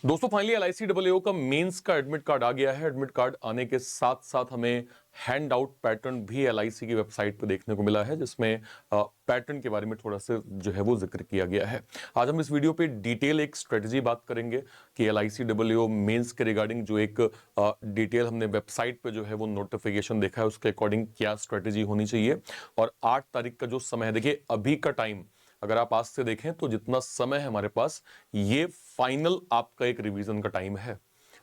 दोस्तों finally LICAAA का mains का एडमिट कार्ड आ गया है। एडमिट कार्ड आने के साथ साथ हमें हैंड आउट पैटर्न भी LIC की वेबसाइट पर देखने को मिला है, जिसमें पैटर्न के बारे में थोड़ा सा जो है वो जिक्र किया गया है। आज हम इस वीडियो पे डिटेल एक स्ट्रेटजी बात करेंगे कि LICAAA मेंस के रिगार्डिंग जो एक डिटेल हमने वेबसाइट पे जो है वो नोटिफिकेशन देखा है, उसके अकॉर्डिंग क्या स्ट्रेटजी होनी चाहिए। और 8 तारीख का जो समय है, देखिए अभी का टाइम अगर आप आज से देखें तो जितना समय है हमारे पास, ये फाइनल आपका एक रिवीजन का टाइम है।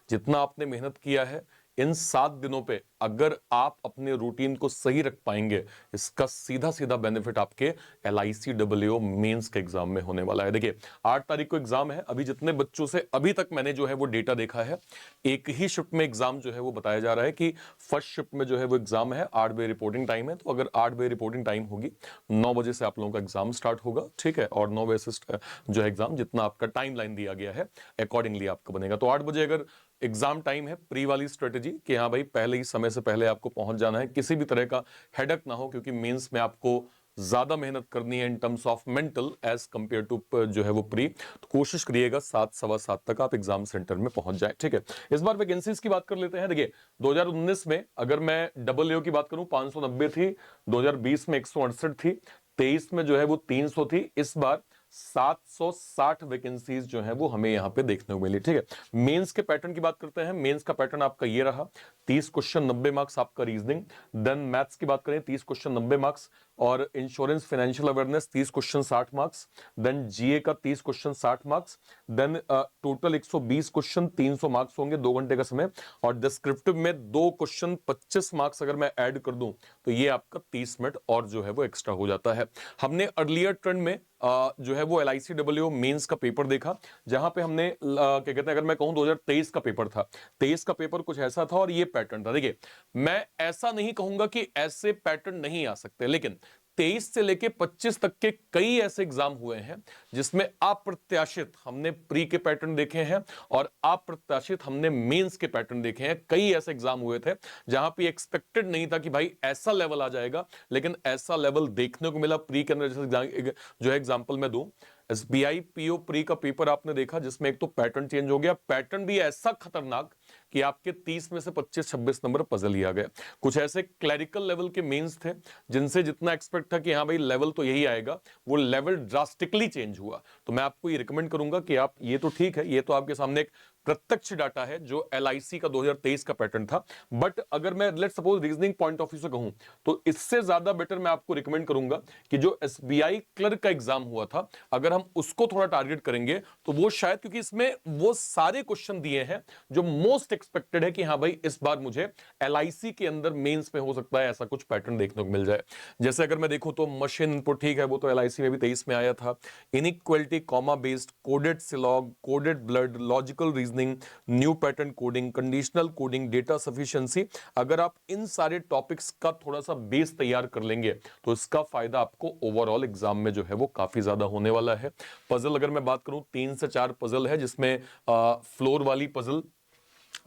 जितना आपने मेहनत किया है इन 7 दिनों पे, अगर आप अपने रूटीन को सही रख पाएंगे, इसका सीधा सीधा बेनिफिट आपके LICAAA मेंस के एग्जाम में होने वाला है। देखिए 8 तारीख को एग्जाम है। अभी जितने बच्चों से अभी तक मैंने जो है वो डेटा देखा है, एक ही शिफ्ट में एग्जाम जो है वो बताया जा रहा है कि फर्स्ट शिफ्ट में जो है वो एग्जाम है, 8 बजे रिपोर्टिंग टाइम है। तो अगर 8 बजे रिपोर्टिंग टाइम होगी, 9 बजे से आप लोगों का एग्जाम स्टार्ट होगा, ठीक है। और 9 बजे से जो है एग्जाम, जितना आपका टाइम लाइन दिया गया है अकॉर्डिंगली आपका बनेगा। तो 8 बजे अगर एग्जाम टाइम है, प्री वाली स्ट्रेटेजी कि हाँ भाई पहले ही समय से पहले आपको पहुंच जाना है, किसी भी तरह का हेडक ना हो, क्योंकि मेंस में आपको ज्यादा मेहनत करनी है in terms of mental age compare to जो है वो प्री। तो कोशिश करिएगा 7 सवा 7 तक आप एग्जाम सेंटर में पहुंच जाए, ठीक है। इस बार वैकेंसीज की बात कर लेते हैं। देखिए 2019 में अगर मैं AAA की बात करूं 590 थी, 2020 में 168 थी, 23 में जो है वो 300 थी। इस बार 760 वैकेंसीज जो है वो हमें यहां पे देखने को मिली, ठीक है। मेंस के पैटर्न की बात करते हैं। मेंस का पैटर्न आपका ये रहा, 30 क्वेश्चन 90 मार्क्स आपका रीजनिंग। देन मैथ्स की बात करें 30 क्वेश्चन 90 मार्क्स, और insurance financial awareness 30 question 60 marks. Then GA का 30 question 60 marks. Then total 120 question 300 marks होंगे, 2 घंटे का समय। और डिस्क्रिप्टिव में 2 क्वेश्चन 25 मार्क्स अगर मैं ऐड कर दूं तो ये आपका 30 मिनट और जो है वो एक्स्ट्रा हो जाता है। हमने अर्लियर ट्रेंड में जो है वो LICAAA मेंस का पेपर देखा, जहां पे हमने क्या कहते हैं, अगर मैं कहूं 2023 का पेपर था, 23 का पेपर कुछ ऐसा था और ये पैटर्न था। देखिए मैं ऐसा नहीं कहूंगा कि ऐसे पैटर्न नहीं आ सकते, लेकिन 23 से लेके 25 तक के कई ऐसे एग्जाम हुए हैं जिसमें अप्रत्याशित हमने प्री के पैटर्न देखे हैं और अप्रत्याशित हमने मेंस के पैटर्न देखे हैं। कई ऐसे एग्जाम हुए थे जहां पे एक्सपेक्टेड नहीं था कि भाई ऐसा लेवल आ जाएगा, लेकिन ऐसा लेवल देखने को मिला प्री के अंदर। जैसे जो है एग्जांपल मैं दूं, SBI PO प्री का पेपर आपने देखा, जिसमें एक तो पैटर्न चेंज हो गया, पैटर्न भी ऐसा खतरनाक कि आपके 30 में से 25-26 नंबर पजल लिया गया। कुछ ऐसे क्लैरिकल लेवल के मेंस थे जिनसे जितना एक्सपेक्ट था कि हाँ भाई लेवल तो यही आएगा, वो लेवल ड्रास्टिकली चेंज हुआ। तो मैं आपको ये रिकमेंड करूंगा कि आप, ये तो ठीक है, ये तो आपके सामने एक प्रत्यक्ष डाटा है जो LIC का 2023 का पैटर्न था, बट अगर मैं let's suppose reasoning point of view से कहूं तो इससे ज्यादा बेटर मैं आपको रिकमेंड करूंगा कि जो SBI क्लर्क का एग्जाम हुआ था, अगर हम उसको थोड़ा टारगेट करेंगे तो वो शायद, क्योंकि इसमें वो सारे क्वेश्चन दिए हैं जो मोस्ट एक्सपेक्टेड है कि हाँ भाई इस बार मुझे LIC के अंदर मेंस में हो सकता है ऐसा कुछ पैटर्न देखने को मिल जाए। जैसे अगर मैं देखूं तो मशीन इनपुट, ठीक है, वो तो LIC में भी 23 में आया था। Inequality, comma based, coded syllogism, coded blood, logical reasoning, new pattern coding, conditional coding, data sufficiency, अगर आप इन सारे टॉपिक्स का थोड़ा सा बेस तैयार कर लेंगे तो इसका फायदा आपको ओवरऑल एग्जाम में जो है वो काफी ज्यादा होने वाला है। पजल अगर मैं बात करूं 3 से 4 पजल है, जिसमें फ्लोर वाली पजल,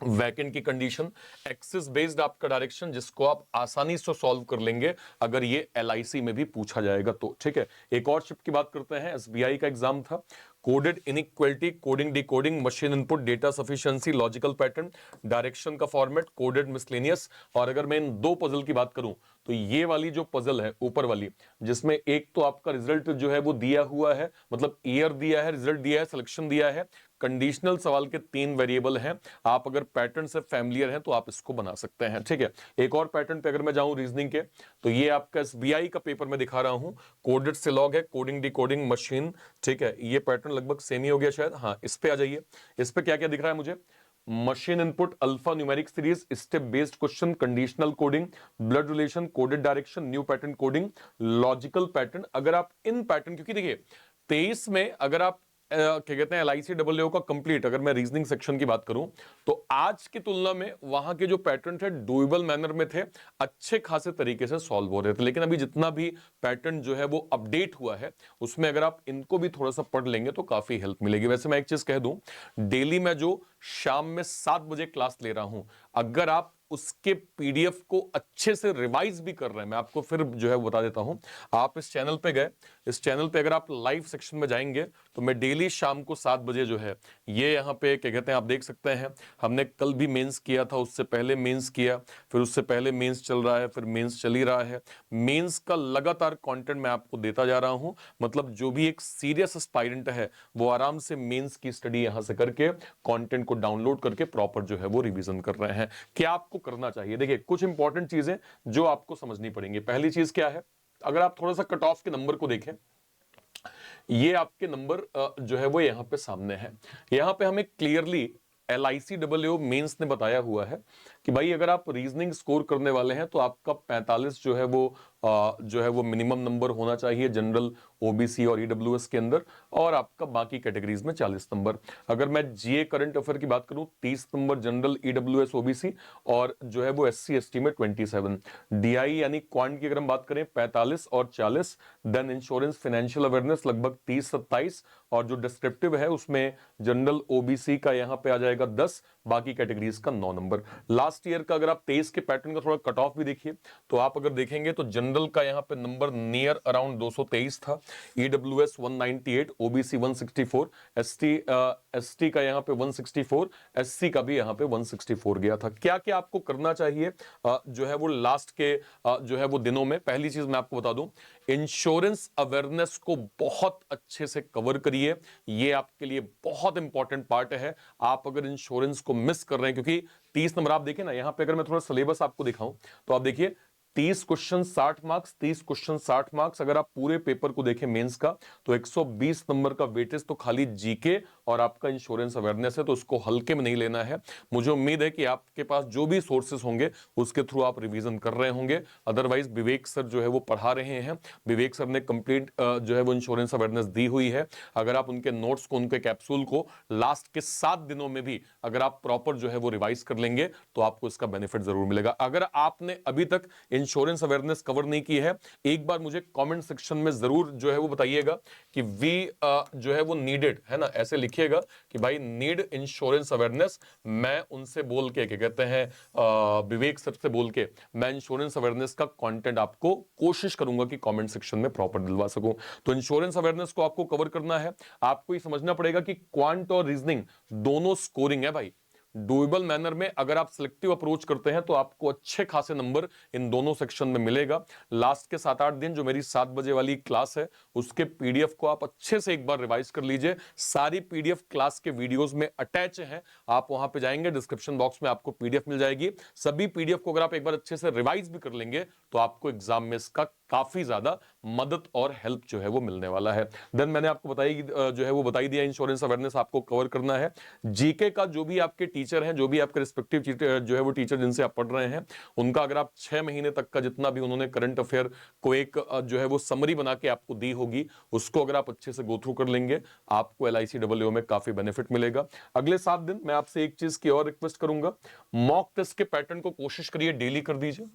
वैकेंट की कंडीशन, एक्सिस बेस्ड आपका डायरेक्शन, जिसको आप आसानी से सॉल्व कर लेंगे अगर ये LIC में भी पूछा जाएगा तो, ठीक है। एक और शिफ्ट की बात करते हैं, SBI का एग्जाम था, coded inequality, coding decoding, machine input, data sufficiency, logical pattern, direction का फॉर्मेट, कोडेड मिसलेनियस। और अगर मैं इन 2 पजल की बात करूं तो ये वाली जो पजल है ऊपर वाली, जिसमें एक तो आपका रिजल्ट जो है वो दिया हुआ है, मतलब ईयर दिया है, रिजल्ट दिया है, सिलेक्शन दिया है, कंडीशनल सवाल के 3 वेरिएबल हैं। आप अगर पैटर्न से फैमिलियर हैं तो आप इसको बना सकते हैं, ठीक है। एक और पैटर्न पे अगर मैं जाऊं रीजनिंग के, तो ये आपका SBI का पेपर में दिखा रहा हूं, कोडेड सिलॉग है, कोडिंग डिकोडिंग, मशीन, ठीक है। ये पैटर्न लगभग सेम ही हो गया शायद। हाँ, इस पे आ जाइए। इस पे क्या क्या दिख रहा है मुझे, machine input, alpha numeric series, step based question, conditional coding, blood relation, coded direction, new pattern coding, logical pattern. अगर आप इन पैटर्न, क्योंकि देखिए 23 में अगर आप क्या कहते हैं LICAAA का कंप्लीट, अगर मैं रीजनिंग सेक्शन की बात करूं तो आज की तुलना में वहां के जो पैटर्न थे डुएबल मैनर में थे, अच्छे खासे तरीके से सॉल्व हो रहे थे। लेकिन अभी जितना भी पैटर्न जो है वो अपडेट हुआ है, उसमें अगर आप इनको भी थोड़ा सा पढ़ लेंगे तो काफी हेल्प मिलेगी। वैसे मैं एक चीज कह दूं, डेली मैं जो शाम में 7 बजे क्लास ले रहा हूं, अगर आप उसके PDF को अच्छे से रिवाइज भी कर रहे हैं, मैं आपको फिर जो है बता देता हूं, आप इस चैनल पे गए, इस चैनल पे अगर आप लाइव सेक्शन में जाएंगे तो मैं डेली शाम को 7 बजे जो है ये यहाँ पे क्या कहते हैं आप देख सकते हैं। हमने कल भी मेंस किया था, उससे पहले मेंस किया, फिर उससे पहले मेंस चल रहा है, फिर मेंस चल ही रहा है। मेंस का लगातार कंटेंट मैं आपको देता जा रहा हूं। मतलब जो भी एक सीरियस एस्पायरेंट है वो आराम से मेंस की स्टडी यहां से करके कंटेंट को डाउनलोड करके प्रॉपर जो है वो रिवीजन कर रहे हैं। क्या आपको करना चाहिए, देखिए कुछ इंपॉर्टेंट चीजें जो आपको समझनी पड़ेंगी। पहली चीज क्या है, अगर आप थोड़ा सा कट ऑफ के नंबर को देखें, ये आपके नंबर जो है वो यहां पे सामने है। यहां पे हमें क्लियरली LICAA मेंस ने बताया हुआ है कि भाई अगर आप रीजनिंग स्कोर करने वाले हैं तो आपका 45 जो है वो मिनिमम नंबर होना चाहिए जनरल, OBC और EWS के अंदर, और आपका बाकी कैटेगरीज में 40 नंबर। अगर मैं GA करंट अफेयर की बात करूं 30 नंबर जनरल, EWS, OBC, और जो है वो SC ST में 27। DI यानी क्वांट की अगर हम बात करें 45 और 40। देन इंश्योरेंस फाइनेंशियल अवेयरनेस लगभग 30-27, और जो डिस्क्रिप्टिव है उसमें जनरल, OBC का यहां पे आ जाएगा 10, बाकी कैटेगरीज का 9 नंबर। लास्ट ईयर का अगर आप 23 के पैटर्न का थोड़ा कट ऑफ भी देखिए तो आप अगर देखेंगे तो जनरल का यहां पे नंबर नियर अराउंड 223 था, EWS 198, OBC 164, ST का यहां पे 164, SC का भी यहां पे 164 गया था। क्या क्या आपको करना चाहिए जो है वो लास्ट के जो है वो दिनों में, पहली चीज मैं आपको बता दूं, इंश्योरेंस अवेयरनेस को बहुत अच्छे से कवर करिए। ये आपके लिए बहुत इंपॉर्टेंट पार्ट है। आप अगर इंश्योरेंस को मिस कर रहे हैं, क्योंकि 30 नंबर आप देखें ना, यहां पे अगर मैं थोड़ा सिलेबस आपको दिखाऊं तो आप देखिए 30 क्वेश्चन 60 मार्क्स, 30 क्वेश्चन 60 मार्क्स। अगर आप पूरे पेपर को देखें मेंस का तो 120 नंबर का वेटेज तो खाली जीके और आपका इंश्योरेंस अवेयरनेस है, तो उसको हल्के में नहीं लेना है। मुझे उम्मीद है कि आपके पास जो भी सोर्सेस होंगे उसके थ्रू आप रिवीजन कर रहे होंगे। अदरवाइज विवेक सर जो है वो पढ़ा रहे हैं, विवेक सर ने कंप्लीट जो है वो इंश्योरेंस अवेयरनेस दी हुई है। अगर आप उनके नोट्स को, उनके कैप्सूल को लास्ट के 7 दिनों में भी अगर आप प्रॉपर जो है वो रिवाइज कर लेंगे तो आपको इसका बेनिफिट जरूर मिलेगा। अगर आपने अभी तक इंश्योरेंस अवेयरनेस कवर नहीं की है, एक बार मुझे कमेंट सेक्शन में जरूर जो है वो बताइएगा कि वी जो है वो नीडेड है ना, ऐसे लिखिएगा कि भाई नीड इंश्योरेंस अवेयरनेस। मैं उनसे बोल के क्या कहते हैं विवेक सर से बोल के मैं इंश्योरेंस अवेयरनेस का कंटेंट आपको कोशिश करूंगा कि कमेंट सेक्शन में प्रॉपर दिलवा सकूं। तो इंश्योरेंस अवेयरनेस को आपको कवर करना है। आपको ये समझना पड़ेगा कि क्वांट और रीजनिंग दोनों स्कोरिंग है भाई। डुएबल मैनर में अगर आप सिलेक्टिव अप्रोच करते हैं तो आपको अच्छे खासे नंबर इन दोनों सेक्शन में मिलेगा। लास्ट के 7-8 दिन जो मेरी 7 बजे वाली क्लास है उसके PDF को आप अच्छे से एक बार रिवाइज कर लीजिए। सारी PDF क्लास के वीडियोस में अटैच हैं, आप वहां पे जाएंगे, डिस्क्रिप्शन बॉक्स में आपको PDF मिल जाएगी। सभी PDF को अगर आप एक बार अच्छे से रिवाइज भी कर लेंगे तो आपको एग्जाम में इसका काफी ज्यादा मदद और हेल्प जो है वो मिलने वाला है। देन मैंने आपको बताई जो है वो बताई दिया, इंश्योरेंस अवेयरनेस आपको कवर करना है। जीके का जो भी आपके टीचर हैं, जो भी आपके रिस्पेक्टिव जो है वो टीचर जिनसे आप पढ़ रहे हैं, उनका अगर आप 6 महीने तक का जितना भी उन्होंने करंट अफेयर को एक जो है वो समरी बना के आपको दी होगी, उसको अगर आप अच्छे से गो थ्रू कर लेंगे आपको LICAA में काफी बेनिफिट मिलेगा। अगले 7 दिन मैं आपसे एक चीज की और रिक्वेस्ट करूंगा, मॉक टेस्ट के पैटर्न को कोशिश करिए डेली कर दीजिए।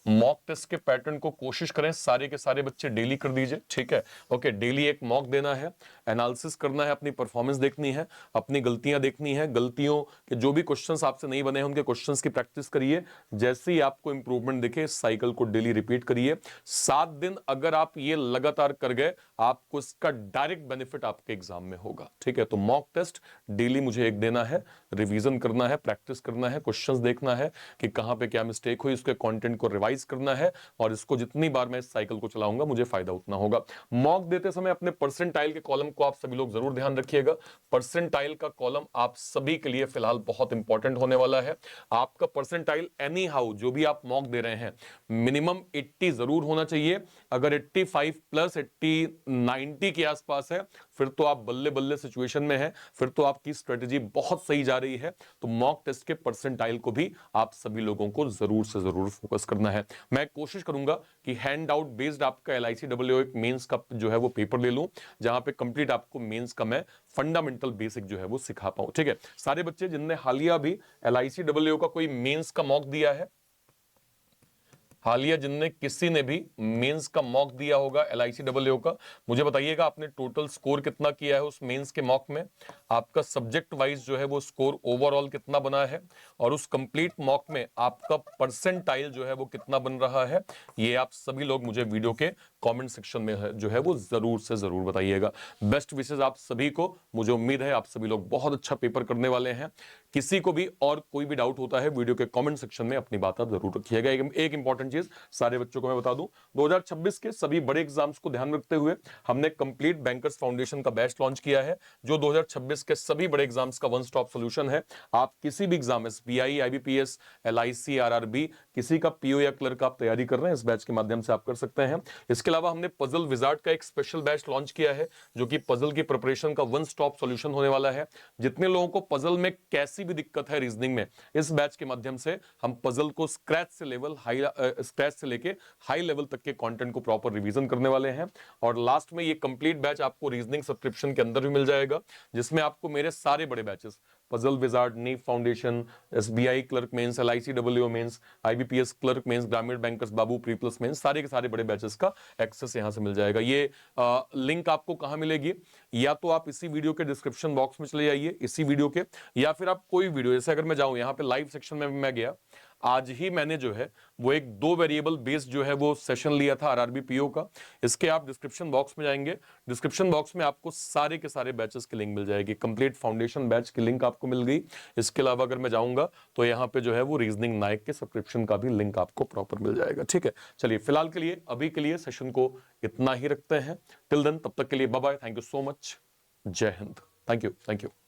मॉक टेस्ट के पैटर्न को कोशिश करें सारे के सारे बच्चे डेली कर दीजिए, ठीक है। ओके, डेली एक मॉक देना है, एनालिसिस करना है, अपनी परफॉर्मेंस देखनी है, अपनी गलतियां देखनी है, गलतियों के जो भी क्वेश्चंस आपसे नहीं बने हैं उनके क्वेश्चंस की प्रैक्टिस करिए। जैसे ही आपको इंप्रूवमेंट दिखे इस साइकिल को डेली रिपीट करिए। 7 दिन अगर आप ये लगातार कर गए आपको इसका डायरेक्ट बेनिफिट आपके एग्जाम में होगा, ठीक है। तो मॉक टेस्ट डेली मुझे एक देना है, रिवीजन करना है, प्रैक्टिस करना है, क्वेश्चंस देखना है कि कहां पे क्या मिस्टेक हुई, उसके कंटेंट को रिवाइज करना है, और इसको जितनी बार मैं इस साइकिल को चलाऊंगा मुझे फायदा उतना होगा। मॉक देते समय अपने परसेंटाइल के कॉलम को आप सभी लोग जरूर ध्यान रखिएगा। परसेंटाइल का कॉलम आप सभी के लिए फिलहाल बहुत इंपॉर्टेंट होने वाला है। आपका परसेंटाइल एनी हाउ जो भी आप मॉक दे रहे हैं मिनिमम 80 जरूर होना चाहिए। अगर 85 प्लस 80 90 के आसपास है फिर तो आप बल्ले बल्ले सिचुएशन में है, फिर तो आपकी स्ट्रेटेजी बहुत सही जा रही है। तो मॉक टेस्ट के परसेंटाइल को भी आप सभी लोगों को जरूर से जरूर फोकस करना है। मैं कोशिश करूंगा कि हैंड आउट बेस्ड आपका LICAA मेंस का जो है वो पेपर ले लूं, जहां पे कंप्लीट आपको मेंस का मैं फंडामेंटल बेसिक जो है वो सिखा पाऊं, ठीक है। सारे बच्चे जिनने हालिया भी LICAA का कोई मेंस का मॉक दिया है, हालिया जिनने किसी ने भी मेंस का मॉक दिया होगा LICAA का, मुझे बताइएगा आपने टोटल स्कोर कितना किया है उस मेंस के मॉक में, आपका सब्जेक्ट वाइज जो है वो स्कोर ओवरऑल कितना बना है, और उस कंप्लीट मॉक में आपका परसेंटाइल जो है वो कितना बन रहा है। ये आप सभी लोग मुझे वीडियो के कमेंट सेक्शन में जो है वो जरूर से जरूर बताइएगा। बेस्ट विशेस आप सभी को। मुझे उम्मीद है आप सभी लोग बहुत अच्छा पेपर करने वाले हैं। किसी को भी और कोई भी डाउट होता है वीडियो के कमेंट सेक्शन में अपनी बात आप जरूर रखिएगा। एक इंपॉर्टेंट चीज सारे बच्चों को मैं बता दूं, 2026 के सभी बड़े एग्जाम्स को ध्यान रखते हुए हमने कंप्लीट बैंकर्स फाउंडेशन का बैच लॉन्च किया है, जो 2026 के सभी बड़े एग्जाम्स का वन स्टॉप सॉल्यूशन है। आप किसी भी exam, SBI, IBPS, LIC, RRB, किसी का पीओ या क्लर्क आप तैयारी कर रहे हैं, इस बैच के माध्यम से आप कर सकते हैं। इसके अलावा हमने पजल विजार्ड का एक स्पेशल बैच लॉन्च किया है, जो कि पजल की प्रिपरेशन का वन स्टॉप सॉल्यूशन होने वाला है। जितने लोगों को पजल में कैसी भी दिक्कत है रीजनिंग में, इस बैच के माध्यम से हम पजल को स्क्रैच से लेके हाई लेवल तक के कंटेंट को प्रॉपर रिवीजन करने वाले हैं। और लास्ट में ये कंप्लीट बैच आपको रीजनिंग सब्सक्रिप्शन के अंदर भी मिल जाएगा, जिसमें आपको मेरे सारे बड़े batches, puzzle wizard, neat foundation, SBI clerk mains, LIC WO mains, IBPS clerk mains, Grameen bankers Babu pre plus mains, सारे के सारे बड़े बैचेस का एक्सेस यहां से मिल जाएगा। ये लिंक आपको कहां मिलेगी? या तो आप इसी वीडियो के डिस्क्रिप्शन बॉक्स में चले जाइए, इसी वीडियो के, या फिर आप कोई वीडियो, जैसे अगर मैं जाऊं यहां पे लाइव सेक्शन में मैं गया, आज ही मैंने जो है वो एक 2 वेरिएबल बेस्ड जो है वो सेशन लिया था आरआरबी पीओ का। इसके आप डिस्क्रिप्शन बॉक्स में जाएंगे, डिस्क्रिप्शन बॉक्स में आपको सारे के सारे बैचेस की लिंक मिल जाएगी। कंप्लीट फाउंडेशन बैच की लिंक आपको मिल गई। इसके अलावा अगर मैं जाऊंगा तो यहाँ पे जो है वो रीजनिंग नायक के सब्सक्रिप्शन का भी लिंक आपको प्रॉपर मिल जाएगा। ठीक है, चलिए फिलहाल के लिए, अभी के लिए सेशन को इतना ही रखते हैं। टिल देन, तब तक के लिए bye bye, thank you so much, जय हिंद, थैंक यू।